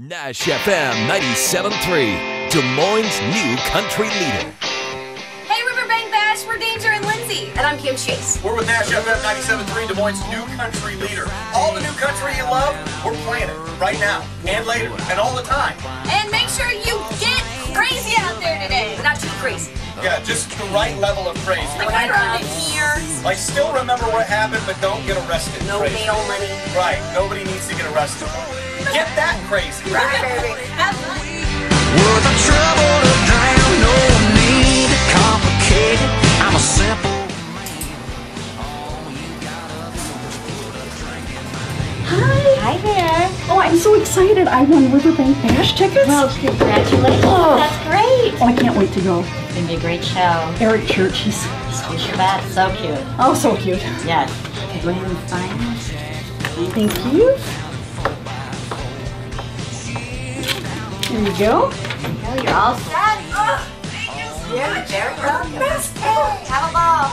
Nash FM 97.3, Des Moines' new country leader. Hey, Riverbank Bash, we're Danger and Lindsay. And I'm Kim Chase. We're with Nash FM 97.3, Des Moines' new country leader. All the new country you love, we're playing it right now and later and all the time. And make sure you get crazy out there today. Not too crazy. Yeah, just the right level of crazy. Like right around here. Like still remember what happened, but don't get arrested. No crazy. bail money. Right, nobody needs to get arrested. Get that crazy. Right, baby. Have fun. Worth the trouble to drown, no need to complicate it. I'm a simple Hi there. Oh, I'm so excited. I won Riverbank Bash tickets. Well, congratulations. Oh. That's great. Oh, I can't wait to go. It's going to be a great show. Eric Church, he's so You cute. bet. So cute. Oh, so cute. Yes. Okay, go ahead and sign. Thank you. There you go. Oh, you're all set. Oh, thank you. You're very welcome. Have a ball.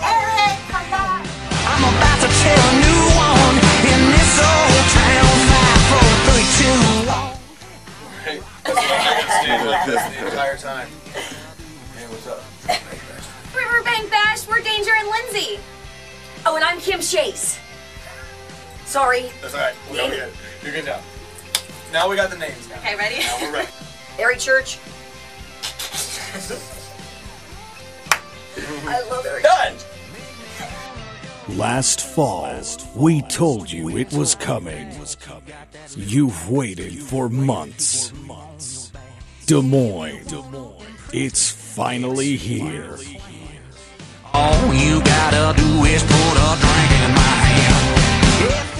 Eric, come back. I'm about to tell a new one in this old town. 5, 4, 3, 2, 1. Hey, let's do like this the entire time. Hey, what's up? Riverbank Bash, we're Danger and Lindsay. Oh, and I'm Kim Chase. Sorry. That's all right. We're good. You're good now. Now we got the names now. Okay, ready? Now we're ready. Eric Church. I love Eric. Done! Last fall, we told you it was coming. You've waited for months. Des Moines, it's finally here. All you gotta do is put a drink in my hand.